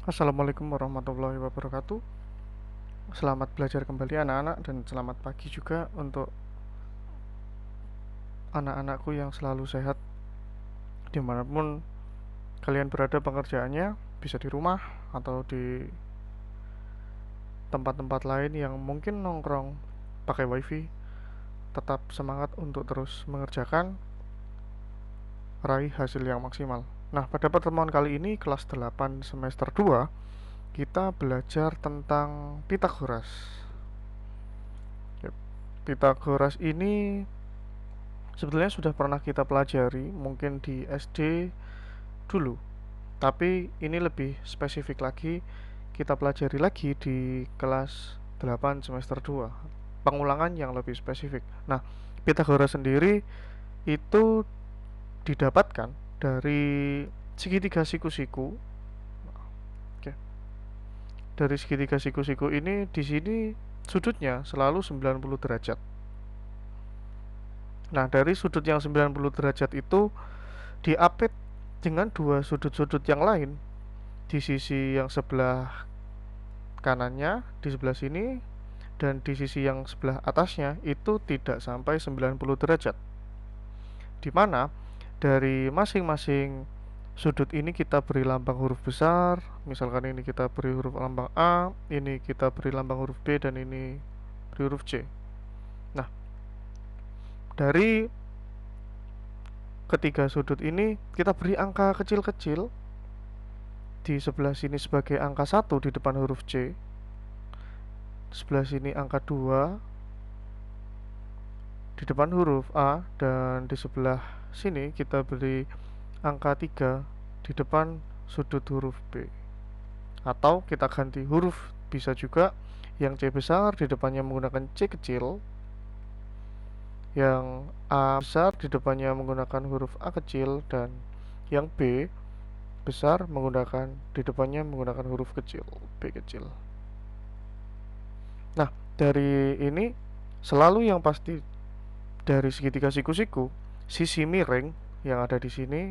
Assalamualaikum warahmatullahi wabarakatuh. Selamat belajar kembali anak-anak dan selamat pagi juga untuk anak-anakku yang selalu sehat dimanapun kalian berada pengerjaannya, bisa di rumah atau di tempat-tempat lain yang mungkin nongkrong pakai wifi. Tetap semangat untuk terus mengerjakan, raih hasil yang maksimal. Nah, pada pertemuan kali ini kelas 8 semester 2 kita belajar tentang Pitagoras. Pitagoras ini sebetulnya sudah pernah kita pelajari mungkin di SD dulu, tapi ini lebih spesifik lagi kita pelajari lagi di kelas 8 semester 2, pengulangan yang lebih spesifik. Nah, Pitagoras sendiri itu didapatkan dari segitiga siku-siku. Oke. Dari segitiga siku-siku ini di sini sudutnya selalu 90 derajat. Nah, dari sudut yang 90 derajat itu diapit dengan dua sudut-sudut yang lain di sisi yang sebelah kanannya di sebelah sini dan di sisi yang sebelah atasnya itu tidak sampai 90 derajat, di mana dari masing-masing sudut ini kita beri lambang huruf besar. Misalkan ini kita beri huruf lambang A, ini kita beri lambang huruf B, dan ini beri huruf C. Nah, dari ketiga sudut ini kita beri angka kecil-kecil. Di sebelah sini sebagai angka 1 di depan huruf C, sebelah sini angka 2 di depan huruf A, dan di sebelah sini kita beri angka 3 di depan sudut huruf B. Atau kita ganti huruf, bisa juga yang C besar di depannya menggunakan C kecil, yang A besar di depannya menggunakan huruf A kecil, dan yang B besar menggunakan di depannya menggunakan huruf kecil B kecil. Nah, dari ini selalu yang pasti dari segitiga siku-siku, sisi miring yang ada di sini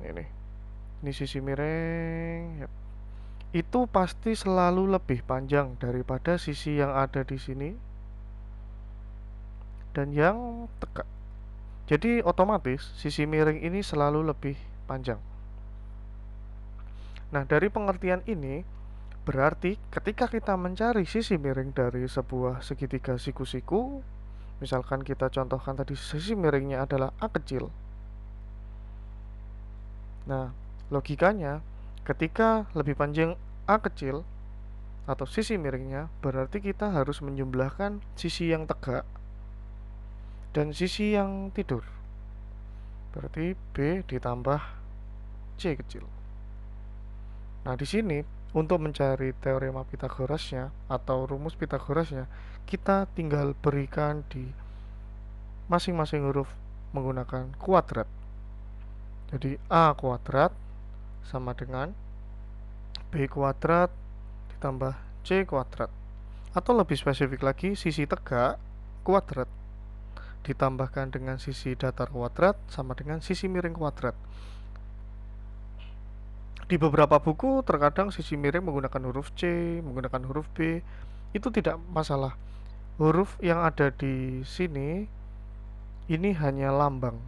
ini sisi miring, yap, itu pasti selalu lebih panjang daripada sisi yang ada di sini dan yang tegak. Jadi otomatis sisi miring ini selalu lebih panjang. Nah, dari pengertian ini berarti ketika kita mencari sisi miring dari sebuah segitiga siku-siku, misalkan kita contohkan tadi sisi miringnya adalah A kecil. Nah, logikanya ketika lebih panjang A kecil atau sisi miringnya, berarti kita harus menjumlahkan sisi yang tegak dan sisi yang tidur. Berarti B ditambah C kecil. Nah, di sini untuk mencari teorema Pitagorasnya atau rumus Pitagorasnya, kita tinggal berikan di masing-masing huruf menggunakan kuadrat. Jadi A kuadrat sama dengan B kuadrat ditambah C kuadrat. Atau lebih spesifik lagi, sisi tegak kuadrat ditambahkan dengan sisi datar kuadrat sama dengan sisi miring kuadrat. Di beberapa buku terkadang sisi miring menggunakan huruf C, menggunakan huruf B. Itu tidak masalah. Huruf yang ada di sini ini hanya lambang.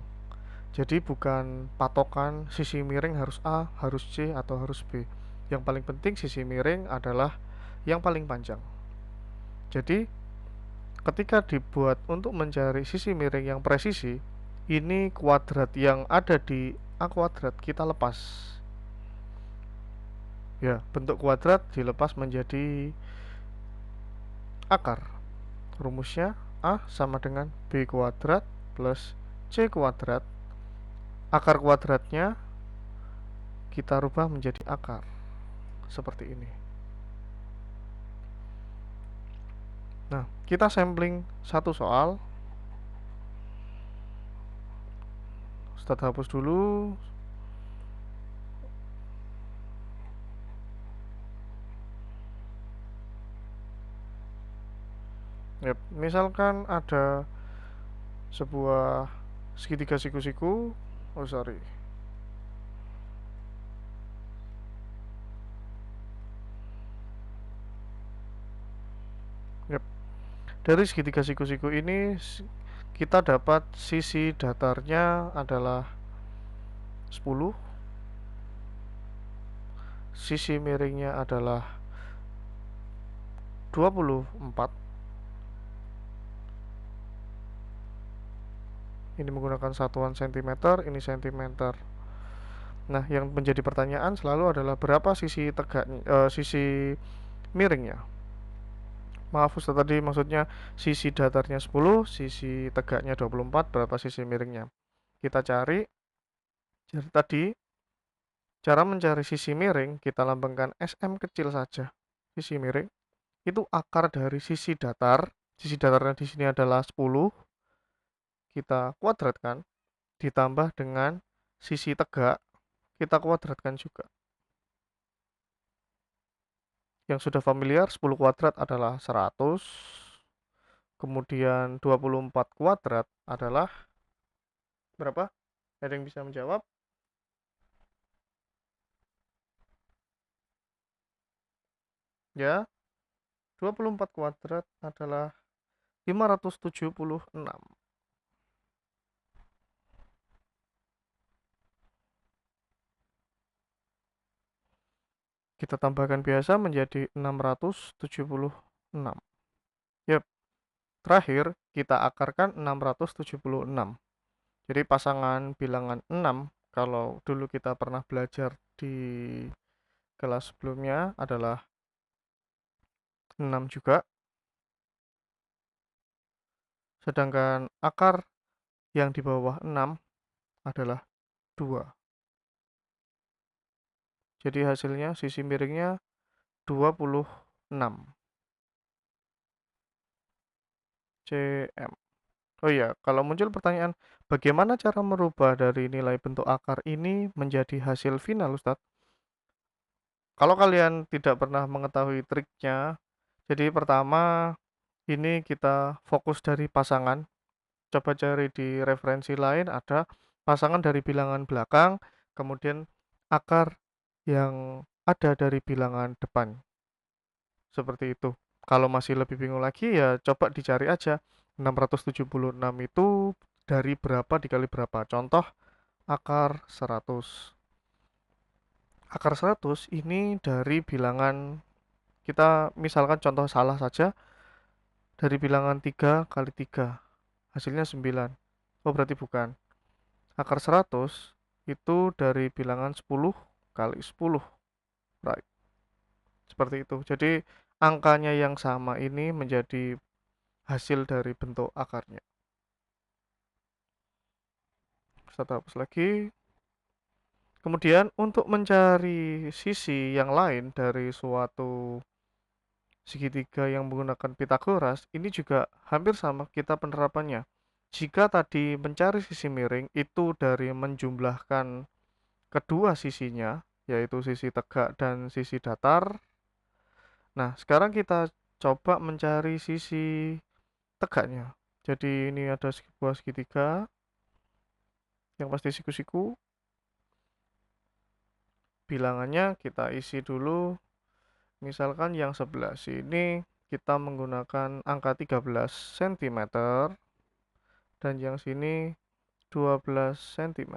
Jadi bukan patokan sisi miring harus A, harus C, atau harus B. Yang paling penting sisi miring adalah yang paling panjang. Jadi ketika dibuat untuk mencari sisi miring yang presisi, ini kuadrat yang ada di A kuadrat kita lepas. Ya, bentuk kuadrat dilepas menjadi akar. Rumusnya A sama dengan B kuadrat plus C kuadrat. Akar kuadratnya kita rubah menjadi akar. Seperti ini. Nah, kita sampling satu soal. Ustadz hapus dulu. Yep, misalkan ada sebuah segitiga siku-siku. Oh sorry. Dari segitiga siku-siku ini kita dapat sisi datarnya adalah 10, sisi miringnya adalah 24. Ini menggunakan satuan cm, ini cm. Nah, yang menjadi pertanyaan selalu adalah berapa sisi tegaknya, sisi miringnya. Maaf Ustaz, tadi maksudnya sisi datarnya 10, sisi tegaknya 24, berapa sisi miringnya. Kita cari. Jadi tadi cara mencari sisi miring kita lambangkan SM kecil saja. Sisi miring itu akar dari sisi datar. Sisi datarnya di sini adalah 10. Kita kuadratkan ditambah dengan sisi tegak kita kuadratkan juga. Yang sudah familiar 10 kuadrat adalah 100. Kemudian 24 kuadrat adalah berapa? Ada yang bisa menjawab? Ya, 24 kuadrat adalah 576. Kita tambahkan biasa menjadi 676. Yap, terakhir kita akarkan 676. Jadi pasangan bilangan 6 kalau dulu kita pernah belajar di kelas sebelumnya adalah 6 juga. Sedangkan akar yang di bawah 6 adalah 2. Jadi hasilnya sisi miringnya 26 cm. Oh iya, kalau muncul pertanyaan, bagaimana cara merubah dari nilai bentuk akar ini menjadi hasil final, Ustadz? Kalau kalian tidak pernah mengetahui triknya, jadi pertama ini kita fokus dari pasangan. Coba cari di referensi lain ada pasangan dari bilangan belakang, kemudian akar yang ada dari bilangan depan. Seperti itu. Kalau masih lebih bingung lagi ya coba dicari aja 676 itu dari berapa dikali berapa. Contoh akar 100. Akar 100 ini dari bilangan, kita misalkan contoh salah saja, dari bilangan 3 kali 3 hasilnya 9. Oh berarti bukan. Akar 100 itu dari bilangan 10 kali 10. Right. Seperti itu. Jadi angkanya yang sama ini menjadi hasil dari bentuk akarnya. Kita hapus lagi. Kemudian untuk mencari sisi yang lain dari suatu segitiga yang menggunakan Pitagoras, ini juga hampir sama kita penerapannya. Jika tadi mencari sisi miring itu dari menjumlahkan kedua sisinya, yaitu sisi tegak dan sisi datar. Nah, sekarang kita coba mencari sisi tegaknya. Jadi ini ada sebuah segitiga yang pasti siku-siku. Bilangannya kita isi dulu. Misalkan yang sebelah sini kita menggunakan angka 13 cm dan yang sini 12 cm.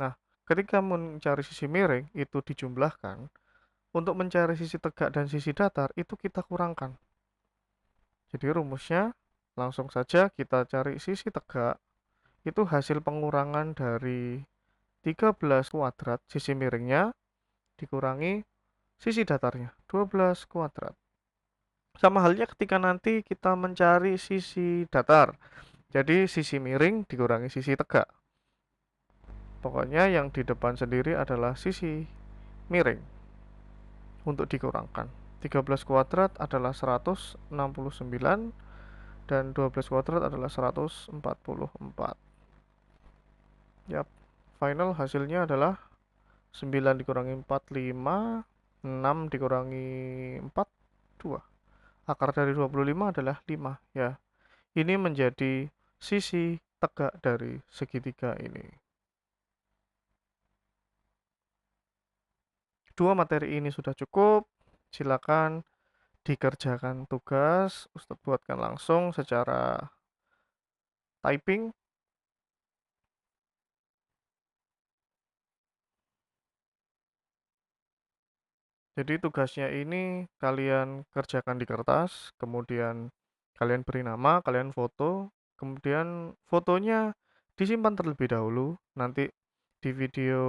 Nah, ketika mencari sisi miring itu dijumlahkan, untuk mencari sisi tegak dan sisi datar itu kita kurangkan. Jadi rumusnya langsung saja kita cari sisi tegak, itu hasil pengurangan dari 13 kuadrat sisi miringnya dikurangi sisi datarnya 12 kuadrat. Sama halnya ketika nanti kita mencari sisi datar. Jadi sisi miring dikurangi sisi tegak. Pokoknya yang di depan sendiri adalah sisi miring untuk dikurangkan. 13 kuadrat adalah 169 dan 12 kuadrat adalah 144. Yap, final hasilnya adalah 9 dikurangi 4, 5, 6 dikurangi 4, 2. Akar dari 25 adalah 5, ya. Ini menjadi sisi tegak dari segitiga ini. Dua materi ini sudah cukup. Silakan dikerjakan tugas, Ustadz buatkan langsung secara typing. Jadi tugasnya ini kalian kerjakan di kertas, kemudian kalian beri nama, kalian foto, kemudian fotonya disimpan terlebih dahulu. Nanti di video,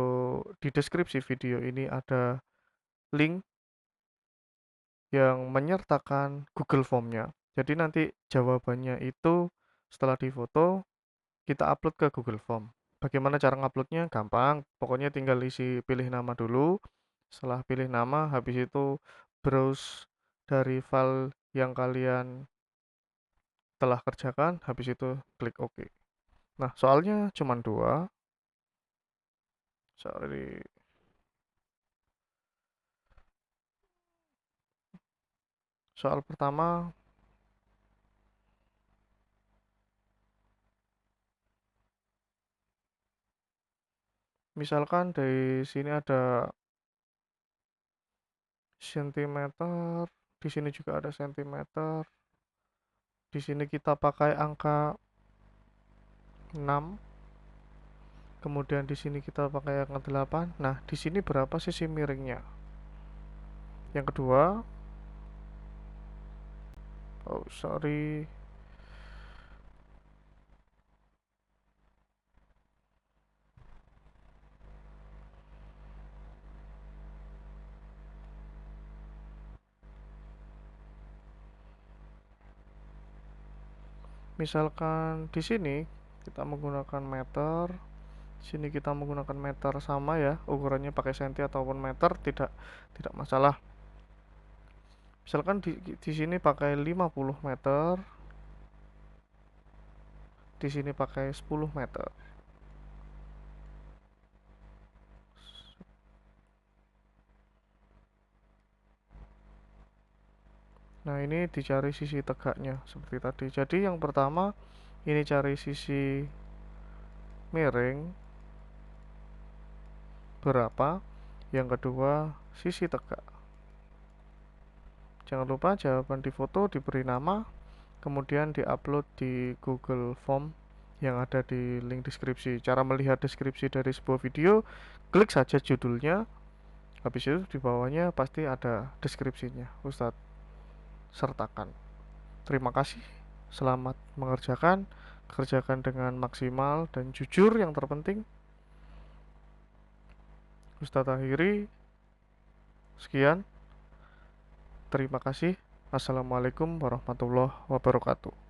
di deskripsi video ini ada link yang menyertakan Google Form-nya. Jadi nanti jawabannya itu setelah difoto kita upload ke Google Form. Bagaimana cara nguploadnya? Gampang, pokoknya tinggal isi pilih nama dulu. Setelah pilih nama, habis itu browse dari file yang kalian telah kerjakan, habis itu klik OK. Nah, soalnya cuma dua. Sorry. Soal pertama, misalkan dari sini ada sentimeter, di sini juga ada sentimeter. Di sini kita pakai angka 6. Kemudian di sini kita pakai angka 8. Nah, di sini berapa sisi miringnya? Yang kedua, oh sorry, misalkan di sini kita menggunakan meter, di sini kita menggunakan meter sama ya, ukurannya pakai senti ataupun meter tidak masalah. Misalkan di sini pakai 50 meter, di sini pakai 10 meter. Nah, ini dicari sisi tegaknya seperti tadi. Jadi yang pertama ini cari sisi miring berapa, yang kedua sisi tegak. Jangan lupa jawaban di foto diberi nama, kemudian diupload di Google Form yang ada di link deskripsi. Cara melihat deskripsi dari sebuah video, klik saja judulnya, habis itu di bawahnya pasti ada deskripsinya. Ustadz sertakan. Terima kasih, selamat mengerjakan, kerjakan dengan maksimal dan jujur yang terpenting. Ustadz akhiri, sekian, terima kasih. Assalamualaikum warahmatullahi wabarakatuh.